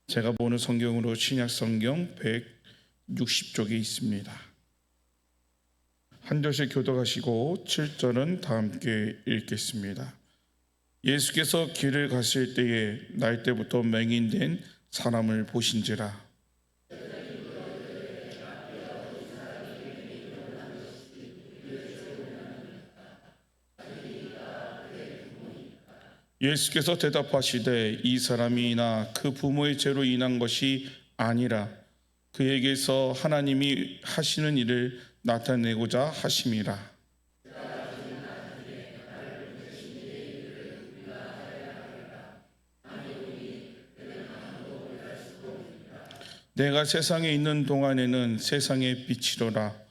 제가 보는 성경으로 신약 성경 160쪽에 있습니다. 한 절씩 교독하시고 7절은 다 함께 읽겠습니다. 예수께서 길을 가실 때에 날 때부터 맹인된 사람을 보신지라. 예수께서 대답하시되 이 사람이나 그 부모의 죄로 인한 것이 아니라 그에게서 하나님이 하시는 일을 나타내고자 하심이라. 내가 세상에 있는 동안에는 세상의 빛이로라.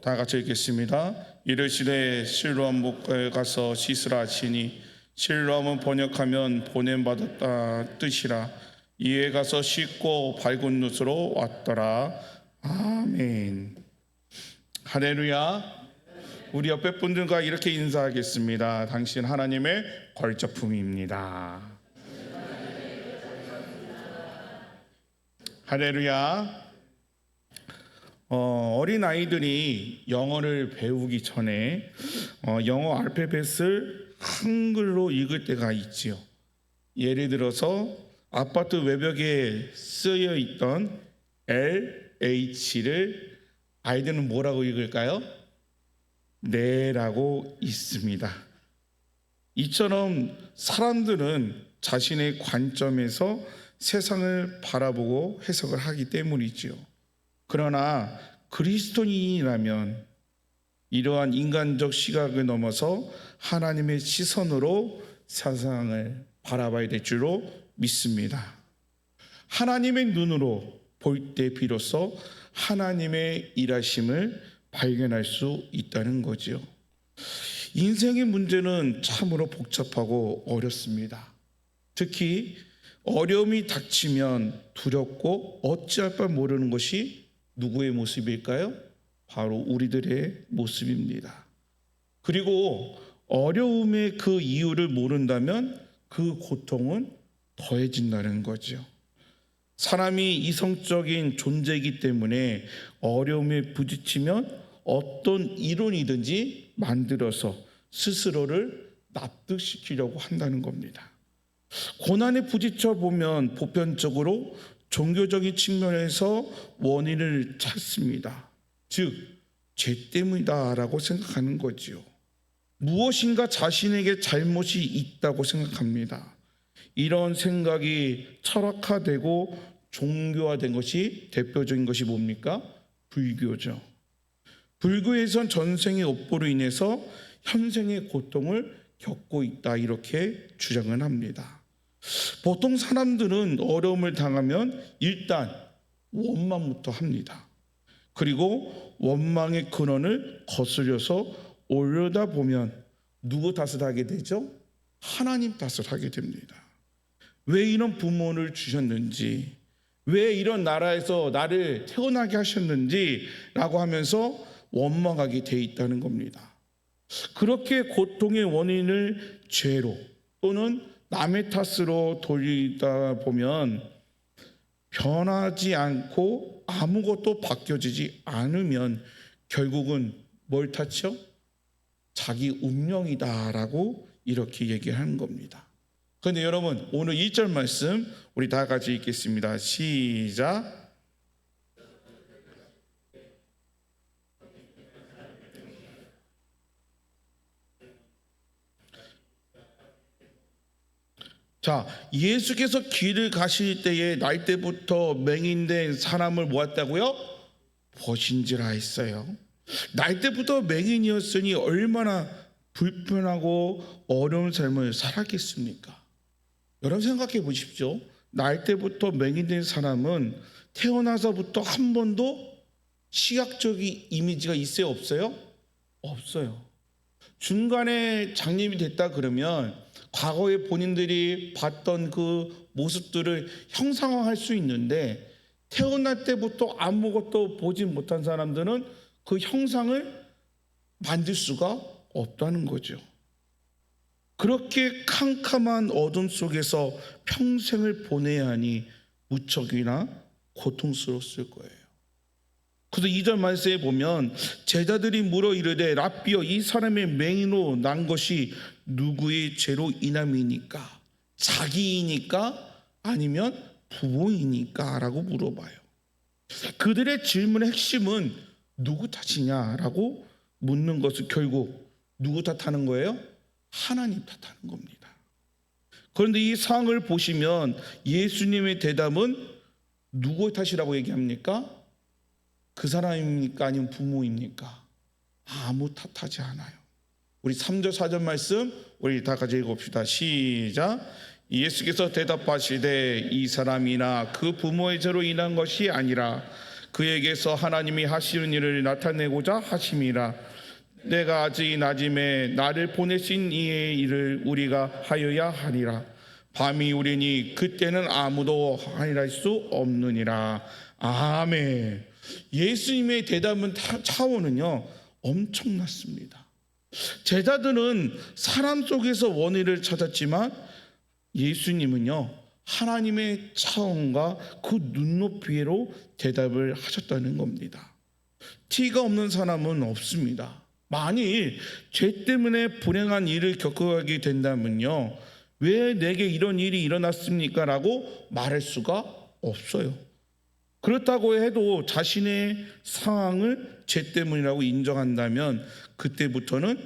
다 같이 읽겠습니다. 이르시되 실로암 목가에 가서 씻으라 하시니 실로암은 번역하면 보냄받았다 뜻이라. 이에 가서 씻고 밝은 눈으로 왔더라. 아멘. 할렐루야. 우리 옆에 분들과 이렇게 인사하겠습니다. 당신 하나님의 걸작품입니다. 할렐루야. 어린아이들이 영어를 배우기 전에 영어 알파벳을 한글로 읽을 때가 있지요. 예를 들어서 아파트 외벽에 쓰여 있던 LH를 아이들은 뭐라고 읽을까요? 네라고 있습니다. 이처럼 사람들은 자신의 관점에서 세상을 바라보고 해석을 하기 때문이지요. 그러나 그리스도인이라면 이러한 인간적 시각을 넘어서 하나님의 시선으로 세상을 바라봐야 될 줄로 믿습니다. 하나님의 눈으로 볼 때 비로소 하나님의 일하심을 발견할 수 있다는 거죠. 인생의 문제는 참으로 복잡하고 어렵습니다. 특히 어려움이 닥치면 두렵고 어찌할 바 모르는 것이 누구의 모습일까요? 바로 우리들의 모습입니다. 그리고 어려움의 그 이유를 모른다면 그 고통은 더해진다는 거죠. 사람이 이성적인 존재이기 때문에 어려움에 부딪히면 어떤 이론이든지 만들어서 스스로를 납득시키려고 한다는 겁니다. 고난에 부딪혀 보면 보편적으로 종교적인 측면에서 원인을 찾습니다. 즉, 죄 때문이다라고 생각하는 거지요. 무엇인가 자신에게 잘못이 있다고 생각합니다. 이런 생각이 철학화되고 종교화된 것이 대표적인 것이 뭡니까? 불교죠. 불교에선 전생의 업보로 인해서 현생의 고통을 겪고 있다 이렇게 주장을 합니다. 보통 사람들은 어려움을 당하면 일단 원망부터 합니다. 그리고 원망의 근원을 거스려서 올려다 보면 누구 탓을 하게 되죠? 하나님 탓을 하게 됩니다. 왜 이런 부모를 주셨는지, 왜 이런 나라에서 나를 태어나게 하셨는지 라고 하면서 원망하게 돼 있다는 겁니다. 그렇게 고통의 원인을 죄로 또는 남의 탓으로 돌리다 보면 변하지 않고 아무것도 바뀌어지지 않으면 결국은 뭘 탓이요? 자기 운명이다라고 이렇게 얘기하는 겁니다. 그런데 여러분, 오늘 1절 말씀 우리 다 같이 읽겠습니다. 시작. 자, 예수께서 길을 가실 때에 날 때부터 맹인된 사람을 모았다고요? 보신지라 했어요. 날 때부터 맹인이었으니 얼마나 불편하고 어려운 삶을 살았겠습니까? 여러분 생각해 보십시오. 날 때부터 맹인된 사람은 태어나서부터 한 번도 시각적인 이미지가 있어요? 없어요? 없어요. 중간에 장님이 됐다 그러면 과거에 본인들이 봤던 그 모습들을 형상화할 수 있는데 태어날 때부터 아무것도 보지 못한 사람들은 그 형상을 만들 수가 없다는 거죠. 그렇게 캄캄한 어둠 속에서 평생을 보내야 하니 무척이나 고통스러웠을 거예요. 그래서 2절 말씀에 보면 제자들이 물어 이르되 랍비여 이 사람의 맹인으로 난 것이 누구의 죄로 인함이니까? 자기이니까 아니면 부모이니까? 라고 물어봐요. 그들의 질문의 핵심은 누구 탓이냐라고 묻는 것은 결국 누구 탓하는 거예요? 하나님 탓하는 겁니다. 그런데 이 상황을 보시면 예수님의 대답은 누구의 탓이라고 얘기합니까? 그 사람입니까? 아니면 부모입니까? 아무 탓하지 않아요. 우리 3절 4절 말씀 우리 다 같이 읽읍시다. 시작. 예수께서 대답하시되 이 사람이나 그 부모의 죄로 인한 것이 아니라 그에게서 하나님이 하시는 일을 나타내고자 하심이라. 내가 아직 낮임에 나를 보내신 이의 일을 우리가 하여야 하리라. 밤이 오리니 그때는 아무도 하리라 할 수 없느니라. 아멘. 예수님의 대답은 차원은요 엄청났습니다. 제자들은 사람 속에서 원인을 찾았지만 예수님은요 하나님의 차원과 그 눈높이로 대답을 하셨다는 겁니다. 티가 없는 사람은 없습니다. 만일 죄 때문에 불행한 일을 겪어가게 된다면요 왜 내게 이런 일이 일어났습니까? 라고 말할 수가 없어요. 그렇다고 해도 자신의 상황을 죄 때문이라고 인정한다면 그때부터는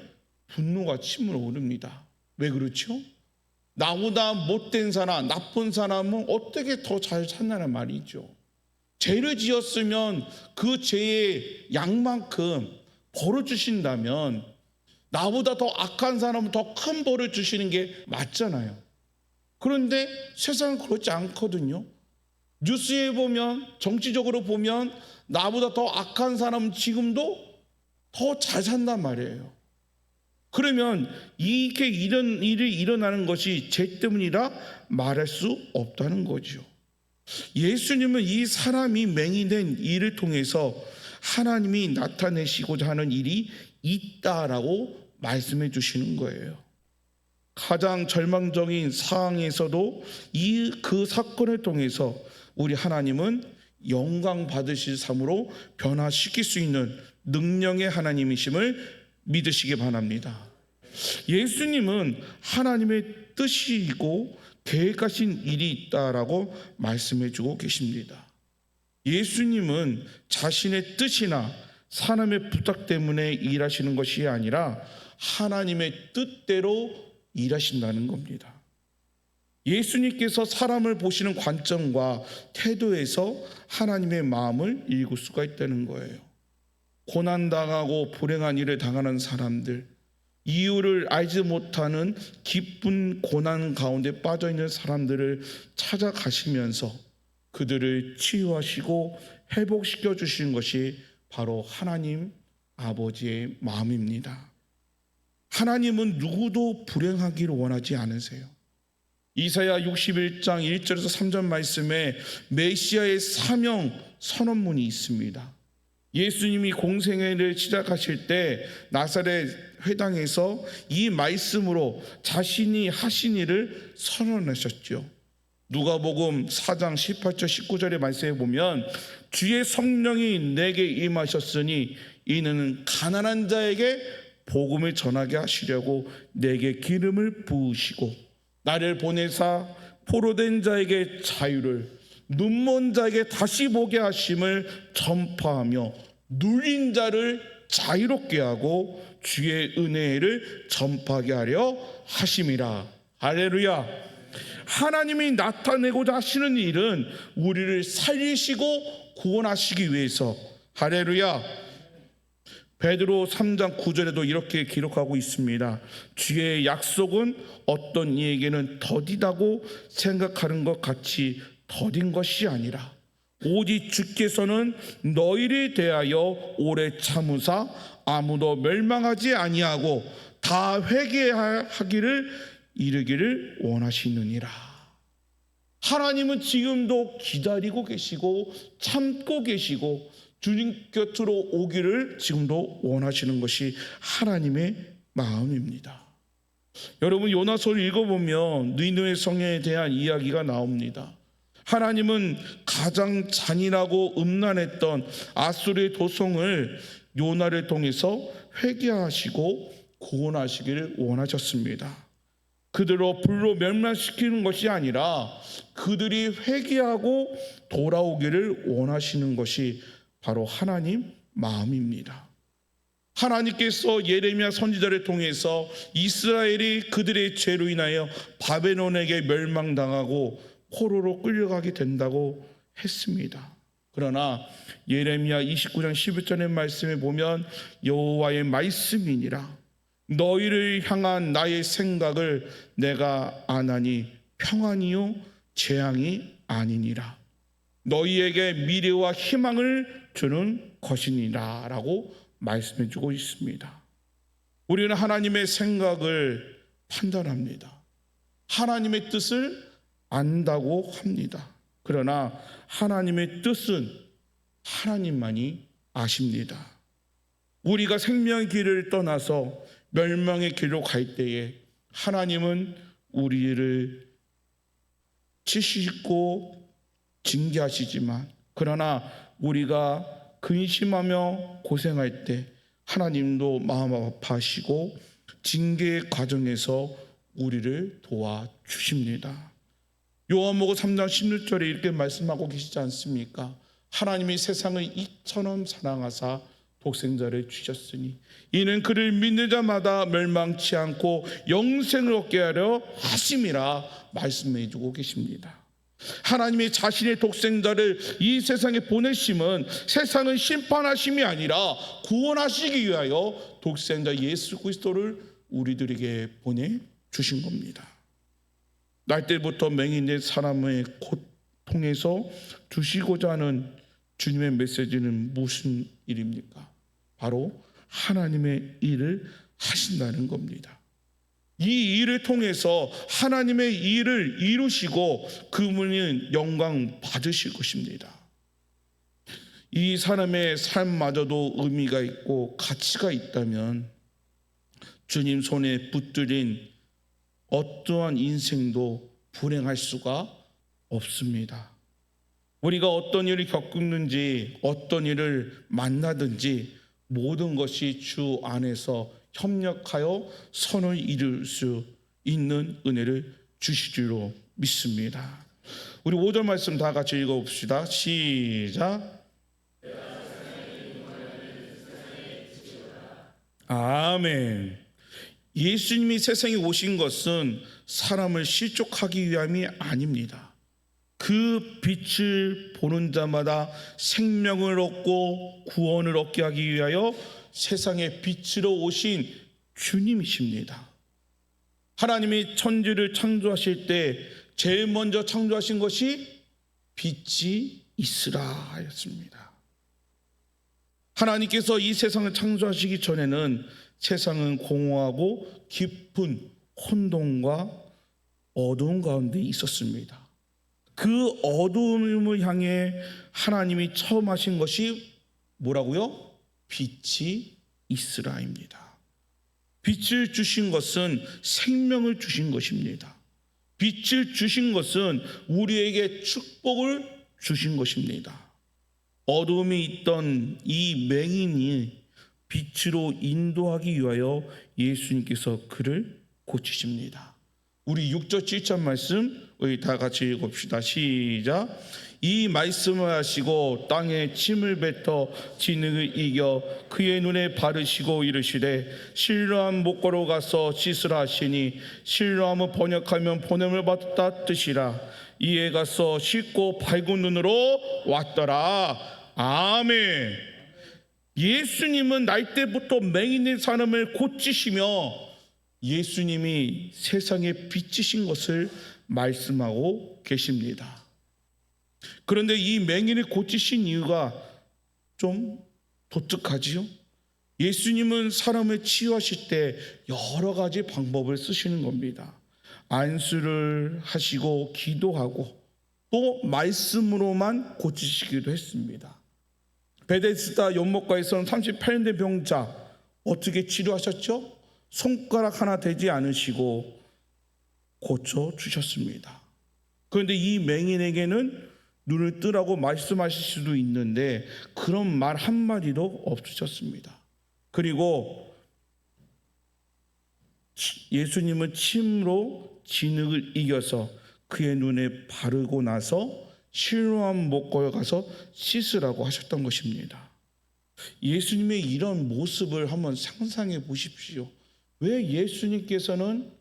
분노가 치밀어 오릅니다. 왜 그렇죠? 나보다 못된 사람, 나쁜 사람은 어떻게 더 잘 산다는 말이죠. 죄를 지었으면 그 죄의 양만큼 벌을 주신다면 나보다 더 악한 사람은 더 큰 벌을 주시는 게 맞잖아요. 그런데 세상은 그렇지 않거든요. 뉴스에 보면, 정치적으로 보면 나보다 더 악한 사람은 지금도 더 잘 산단 말이에요. 그러면 이렇게 이런 일이 일어나는 것이 죄 때문이라 말할 수 없다는 거죠. 예수님은 이 사람이 맹인된 일을 통해서 하나님이 나타내시고자 하는 일이 있다라고 말씀해 주시는 거예요. 가장 절망적인 상황에서도 그 사건을 통해서 우리 하나님은 영광 받으실 삶으로 변화시킬 수 있는 능력의 하나님이심을 믿으시기 바랍니다. 예수님은 하나님의 뜻이고 계획하신 일이 있다라고 말씀해 주고 계십니다. 예수님은 자신의 뜻이나 사람의 부탁 때문에 일하시는 것이 아니라 하나님의 뜻대로 일하신다는 겁니다. 예수님께서 사람을 보시는 관점과 태도에서 하나님의 마음을 읽을 수가 있다는 거예요. 고난당하고 불행한 일을 당하는 사람들, 이유를 알지 못하는 깊은 고난 가운데 빠져있는 사람들을 찾아가시면서 그들을 치유하시고 회복시켜 주시는 것이 바로 하나님 아버지의 마음입니다. 하나님은 누구도 불행하기를 원하지 않으세요. 이사야 61장 1절에서 3절 말씀에 메시아의 사명 선언문이 있습니다. 예수님이 공생애를 시작하실 때 나사렛 회당에서 이 말씀으로 자신이 하신 일을 선언하셨죠. 누가복음 4장 18절 19절의 말씀에 보면 주의 성령이 내게 임하셨으니 이는 가난한 자에게 복음을 전하게 하시려고 내게 기름을 부으시고 나를 보내사 포로된 자에게 자유를 눈먼 자에게 다시 보게 하심을 전파하며 눌린 자를 자유롭게 하고 주의 은혜를 전파하게 하려 하심이라. 할렐루야. 하나님이 나타내고자 하시는 일은 우리를 살리시고 구원하시기 위해서. 할렐루야. 베드로 3장 9절에도 이렇게 기록하고 있습니다. 주의 약속은 어떤 이에게는 더디다고 생각하는 것 같이 더딘 것이 아니라 오직 주께서는 너희를 대하여 오래 참으사 아무도 멸망하지 아니하고 다 회개하기를 이르기를 원하시느니라. 하나님은 지금도 기다리고 계시고 참고 계시고 주님 곁으로 오기를 지금도 원하시는 것이 하나님의 마음입니다. 여러분, 요나서를 읽어보면 니느웨 성에 대한 이야기가 나옵니다. 하나님은 가장 잔인하고 음란했던 아수르의 도성을 요나를 통해서 회개하시고 구원하시기를 원하셨습니다. 그들로 불로 멸망시키는 것이 아니라 그들이 회개하고 돌아오기를 원하시는 것이 바로 하나님 마음입니다. 하나님께서 예레미야 선지자를 통해서 이스라엘이 그들의 죄로 인하여 바벨론에게 멸망당하고 포로로 끌려가게 된다고 했습니다. 그러나 예레미야 29장 11절의 말씀에 보면 여호와의 말씀이니라 너희를 향한 나의 생각을 내가 아나니 평안이요 재앙이 아니니라 너희에게 미래와 희망을 주는 것이니라 라고 말씀해 주고 있습니다. 우리는 하나님의 생각을 판단합니다. 하나님의 뜻을 안다고 합니다. 그러나 하나님의 뜻은 하나님만이 아십니다. 우리가 생명의 길을 떠나서 멸망의 길로 갈 때에 하나님은 우리를 치시고 징계하시지만 그러나 우리가 근심하며 고생할 때 하나님도 마음 아파하시고 징계의 과정에서 우리를 도와주십니다. 요한복음 3장 16절에 이렇게 말씀하고 계시지 않습니까? 하나님이 세상을 이처럼 사랑하사 독생자를 주셨으니 이는 그를 믿는 자마다 멸망치 않고 영생을 얻게 하려 하심이라 말씀해 주고 계십니다. 하나님이 자신의 독생자를 이 세상에 보내심은 세상을 심판하심이 아니라 구원하시기 위하여 독생자 예수 그리스도를 우리들에게 보내주신 겁니다. 날 때부터 맹인된 사람의 고통에서 주시고자 하는 주님의 메시지는 무슨 일입니까? 바로 하나님의 일을 하신다는 겁니다. 이 일을 통해서 하나님의 일을 이루시고 그분은 영광 받으실 것입니다. 이 사람의 삶마저도 의미가 있고 가치가 있다면 주님 손에 붙들린 어떠한 인생도 불행할 수가 없습니다. 우리가 어떤 일을 겪는지 어떤 일을 만나든지 모든 것이 주 안에서 협력하여 선을 이룰 수 있는 은혜를 주시기로 믿습니다. 우리 5절 말씀 다 같이 읽어봅시다. 시작. 아멘. 예수님이 세상에 오신 것은 사람을 실족하기 위함이 아닙니다. 그 빛을 보는 자마다 생명을 얻고 구원을 얻게 하기 위하여 세상에 빛으로 오신 주님이십니다. 하나님이 천지를 창조하실 때 제일 먼저 창조하신 것이 빛이 있으라 하였습니다. 하나님께서 이 세상을 창조하시기 전에는 세상은 공허하고 깊은 혼돈과 어두운 가운데 있었습니다. 그 어두움을 향해 하나님이 처음 하신 것이 뭐라고요? 빛이 있으라입니다. 빛을 주신 것은 생명을 주신 것입니다. 빛을 주신 것은 우리에게 축복을 주신 것입니다. 어둠이 있던 이 맹인이 빛으로 인도하기 위하여 예수님께서 그를 고치십니다. 우리 6절 7절 말씀 우리 다 같이 읽읍시다. 시작. 이 말씀을 하시고 땅에 침을 뱉어 진흙을 이겨 그의 눈에 바르시고 이르시되 실로암 목고로 가서 씻으라 하시니 실로암은 번역하면 보냄을 받았다 뜻이라. 이에 가서 씻고 밝은 눈으로 왔더라. 아멘. 예수님은 날 때부터 맹인된 사람을 고치시며 예수님이 세상에 빛이신 것을 말씀하고 계십니다. 그런데 이 맹인을 고치신 이유가 좀 독특하지요? 예수님은 사람을 치유하실 때 여러 가지 방법을 쓰시는 겁니다. 안수를 하시고 기도하고 또 말씀으로만 고치시기도 했습니다. 베데스다 연못가에서는 38년 된 병자 어떻게 치료하셨죠? 손가락 하나 되지 않으시고 고쳐주셨습니다. 그런데 이 맹인에게는 눈을 뜨라고 말씀하실 수도 있는데 그런 말 한마디도 없으셨습니다. 그리고 예수님은 침으로 진흙을 이겨서 그의 눈에 바르고 나서 실로암 목걸에 가서 씻으라고 하셨던 것입니다. 예수님의 이런 모습을 한번 상상해 보십시오. 왜 예수님께서는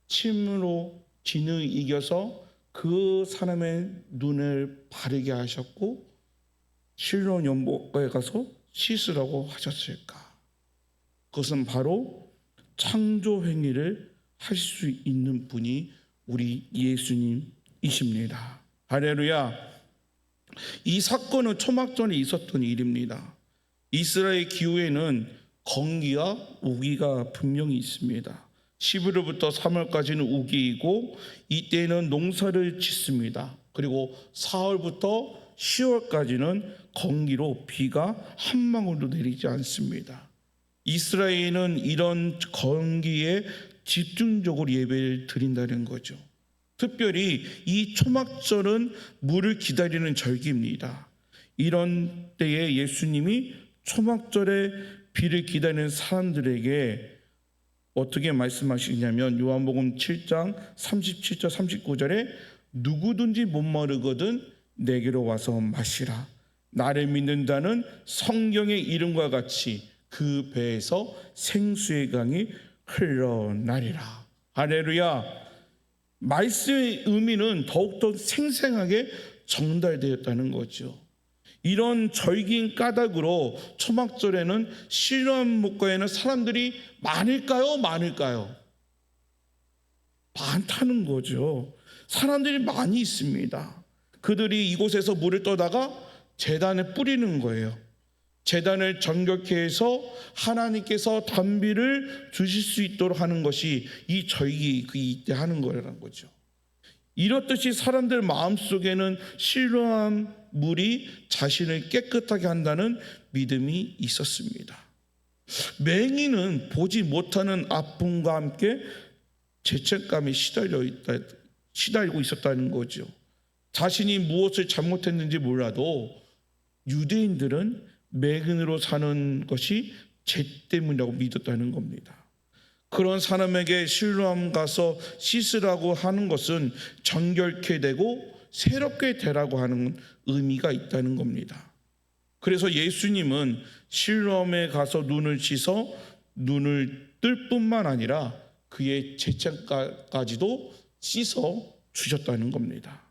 침으로 진흙을 이겨서 그 사람의 눈을 바르게 하셨고 실로암 연못가에 가서 씻으라고 하셨을까? 그것은 바로 창조 행위를 할 수 있는 분이 우리 예수님이십니다. 할렐루야. 이 사건은 초막 전에 있었던 일입니다. 이스라엘 기후에는 건기와 우기가 분명히 있습니다. 11월부터 3월까지는 우기이고 이때는 농사를 짓습니다. 그리고 4월부터 10월까지는 건기로 비가 한 방울도 내리지 않습니다. 이스라엘은 이런 건기에 집중적으로 예배를 드린다는 거죠. 특별히 이 초막절은 물을 기다리는 절기입니다. 이런 때에 예수님이 초막절에 비를 기다리는 사람들에게 어떻게 말씀하시냐면 요한복음 7장 37절 39절에 누구든지 목마르거든 내게로 와서 마시라. 나를 믿는다는 성경의 이름과 같이 그 배에서 생수의 강이 흘러나리라. 할렐루야. 말씀의 의미는 더욱더 생생하게 전달되었다는 거죠. 이런 절기인 까닭으로 초막절에는 실로암 목가에는 사람들이 많을까요? 많다는 거죠. 사람들이 많이 있습니다. 그들이 이곳에서 물을 떠다가 제단에 뿌리는 거예요. 제단을 정결케 해서 하나님께서 단비를 주실 수 있도록 하는 것이 이 절기 이때 하는 거라는 거죠. 이렇듯이 사람들 마음속에는 실로암 물이 자신을 깨끗하게 한다는 믿음이 있었습니다. 맹인은 보지 못하는 아픔과 함께 죄책감에 시달리고 있었다는 거죠. 자신이 무엇을 잘못했는지 몰라도 유대인들은 맹인으로 사는 것이 죄 때문이라고 믿었다는 겁니다. 그런 사람에게 실로암 가서 씻으라고 하는 것은 정결케 되고 새롭게 되라고 하는 의미가 있다는 겁니다. 그래서 예수님은 실로암에 가서 눈을 씻어 눈을 뜰 뿐만 아니라 그의 죄책까지도 씻어 주셨다는 겁니다.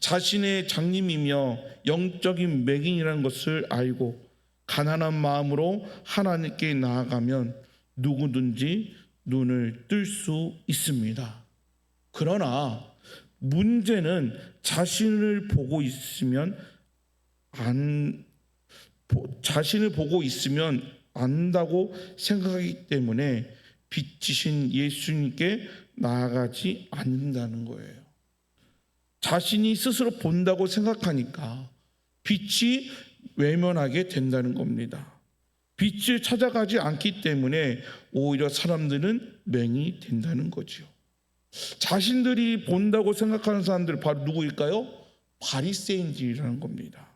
자신의 장님이며 영적인 맹인이라는 것을 알고 가난한 마음으로 하나님께 나아가면 누구든지 눈을 뜰 수 있습니다. 그러나 문제는 자신을 보고 있으면 안다고 생각하기 때문에 빛이신 예수님께 나아가지 않는다는 거예요. 자신이 스스로 본다고 생각하니까 빛이 외면하게 된다는 겁니다. 빛을 찾아가지 않기 때문에 오히려 사람들은 맹이 된다는 거죠. 자신들이 본다고 생각하는 사람들 바로 누구일까요? 바리새인들이라는 겁니다.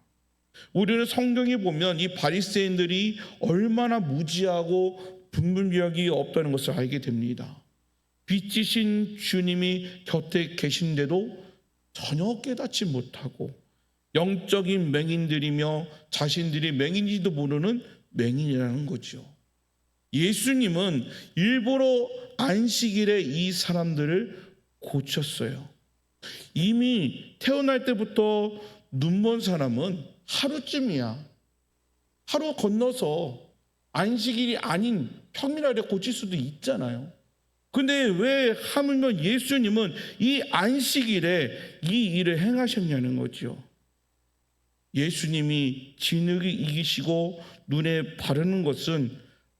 우리는 성경에 보면 이 바리새인들이 얼마나 무지하고 분별력이 없다는 것을 알게 됩니다. 빛이신 주님이 곁에 계신데도 전혀 깨닫지 못하고 영적인 맹인들이며 자신들이 맹인인지도 모르는 맹인이라는 거죠. 예수님은 일부러 안식일에 이 사람들을 고쳤어요. 이미 태어날 때부터 눈먼 사람은 하루쯤이야. 하루 건너서 안식일이 아닌 평일날에 고칠 수도 있잖아요. 근데 왜 하물며 예수님은 이 안식일에 이 일을 행하셨냐는 거죠. 예수님이 진흙을 이기시고 눈에 바르는 것은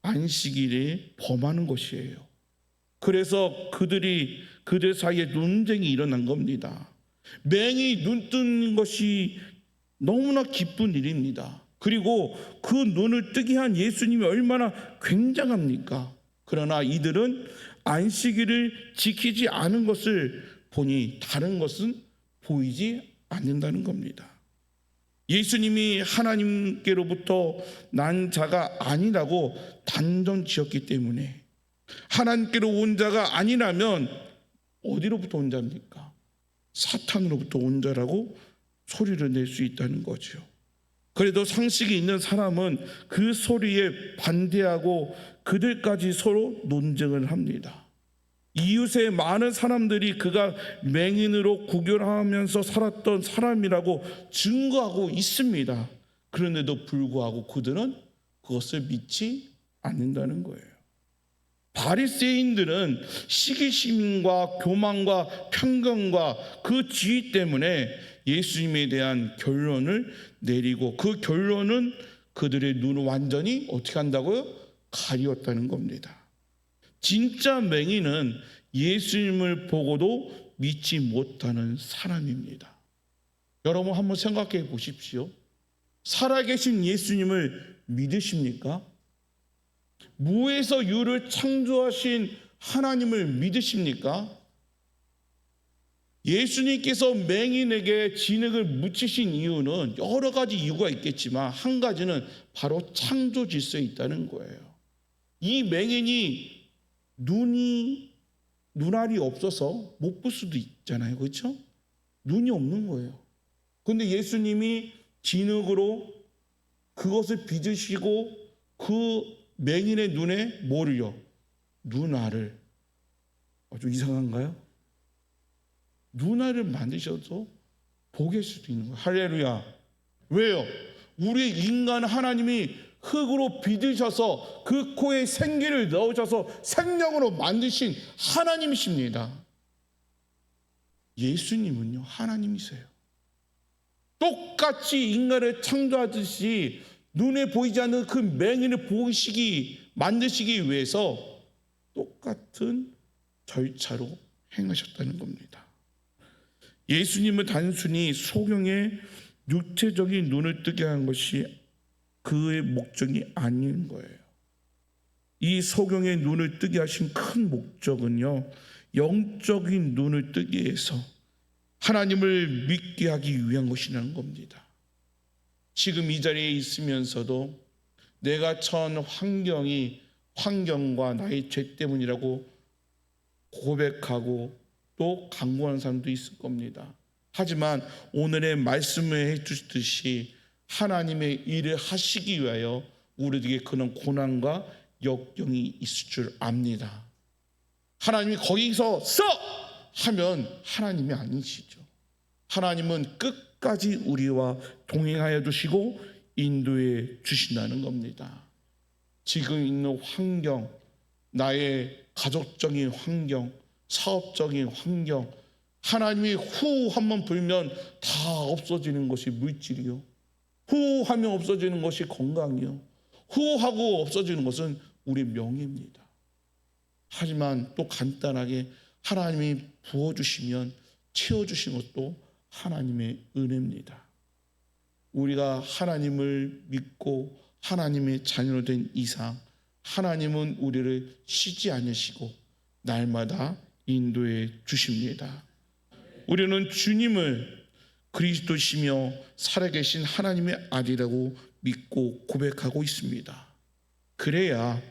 안식일에 범하는 것이에요. 그래서 그들 사이에 논쟁이 일어난 겁니다. 맹이 눈 뜨는 것이 너무나 기쁜 일입니다. 그리고 그 눈을 뜨게 한 예수님이 얼마나 굉장합니까? 그러나 이들은 안식일을 지키지 않은 것을 보니 다른 것은 보이지 않는다는 겁니다. 예수님이 하나님께로부터 난 자가 아니라고 단정 지었기 때문에, 하나님께로 온 자가 아니라면 어디로부터 온 자입니까? 사탄으로부터 온 자라고 소리를 낼 수 있다는 거죠. 그래도 상식이 있는 사람은 그 소리에 반대하고 그들까지 서로 논쟁을 합니다. 이웃의 많은 사람들이 그가 맹인으로 구걸하면서 살았던 사람이라고 증거하고 있습니다. 그런데도 불구하고 그들은 그것을 믿지 않는다는 거예요. 바리새인들은 시기심과 교만과 편견과 그 지위 때문에 예수님에 대한 결론을 내리고, 그 결론은 그들의 눈을 완전히 어떻게 한다고요? 가리웠다는 겁니다. 진짜 맹인은 예수님을 보고도 믿지 못하는 사람입니다. 여러분 한번 생각해 보십시오. 살아계신 예수님을 믿으십니까? 무에서 유를 창조하신 하나님을 믿으십니까? 예수님께서 맹인에게 진흙을 묻히신 이유는 여러 가지 이유가 있겠지만 한 가지는 바로 창조 질서에 있다는 거예요. 이 맹인이 눈알이 없어서 못 볼 수도 있잖아요. 그렇죠? 눈이 없는 거예요. 그런데 예수님이 진흙으로 그것을 빚으시고 그 맹인의 눈에 뭐를요? 눈알을. 좀 이상한가요? 눈알을 만드셔서 보게 할 수도 있는 거예요. 할렐루야. 왜요? 우리 인간 하나님이 흙으로 빚으셔서 그 코에 생기를 넣으셔서 생명으로 만드신 하나님이십니다. 예수님은요, 하나님이세요. 똑같이 인간을 창조하듯이 눈에 보이지 않는 그 맹인을 만드시기 위해서 똑같은 절차로 행하셨다는 겁니다. 예수님은 단순히 소경의 육체적인 눈을 뜨게 한 것이 그의 목적이 아닌 거예요. 이 소경의 눈을 뜨게 하신 큰 목적은요, 영적인 눈을 뜨게 해서 하나님을 믿게 하기 위한 것이라는 겁니다. 지금 이 자리에 있으면서도 내가 처한 환경과 나의 죄 때문이라고 고백하고 또 강구하는 사람도 있을 겁니다. 하지만 오늘의 말씀을 해주듯이 하나님의 일을 하시기 위하여 우리에게 그런 고난과 역경이 있을 줄 압니다. 하나님이 거기서 써! 하면 하나님이 아니시죠. 하나님은 끝까지 우리와 동행하여 주시고 인도해 주신다는 겁니다. 지금 있는 환경, 나의 가족적인 환경, 사업적인 환경, 하나님이 후 한번 불면 다 없어지는 것이 물질이요, 후 하면 없어지는 것이 건강이요, 후 하고 없어지는 것은 우리 명예입니다. 하지만 또 간단하게 하나님이 부어주시면 채워주신 것도 하나님의 은혜입니다. 우리가 하나님을 믿고 하나님의 자녀로 된 이상 하나님은 우리를 쉬지 않으시고 날마다 인도해 주십니다. 우리는 주님을 그리스도시며 살아계신 하나님의 아들이라고 믿고 고백하고 있습니다. 그래야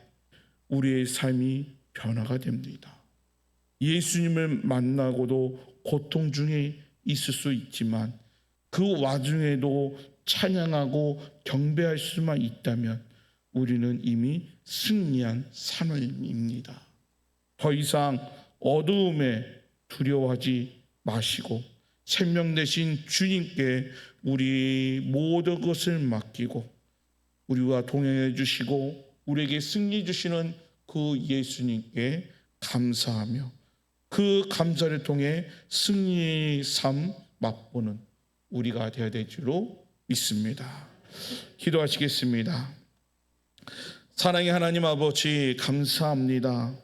우리의 삶이 변화가 됩니다. 예수님을 만나고도 고통 중에 있을 수 있지만 그 와중에도 찬양하고 경배할 수만 있다면 우리는 이미 승리한 삶입니다. 더 이상 어두움에 두려워하지 마시고 생명 되신 주님께 우리 모든 것을 맡기고 우리와 동행해 주시고 우리에게 승리 주시는 그 예수님께 감사하며 그 감사를 통해 승리의 삶 맛보는 우리가 되어야 될 줄로 믿습니다. 기도하시겠습니다. 사랑의 하나님 아버지, 감사합니다.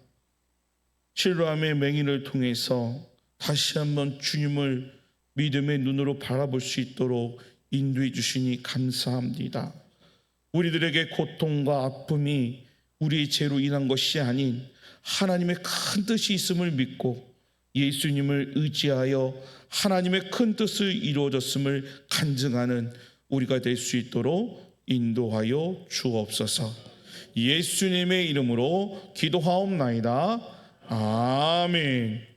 실로암의 맹인을 통해서 다시 한번 주님을 믿음의 눈으로 바라볼 수 있도록 인도해 주시니 감사합니다. 우리들에게 고통과 아픔이 우리의 죄로 인한 것이 아닌 하나님의 큰 뜻이 있음을 믿고 예수님을 의지하여 하나님의 큰 뜻을 이루어졌음을 간증하는 우리가 될 수 있도록 인도하여 주옵소서. 예수님의 이름으로 기도하옵나이다. 아멘.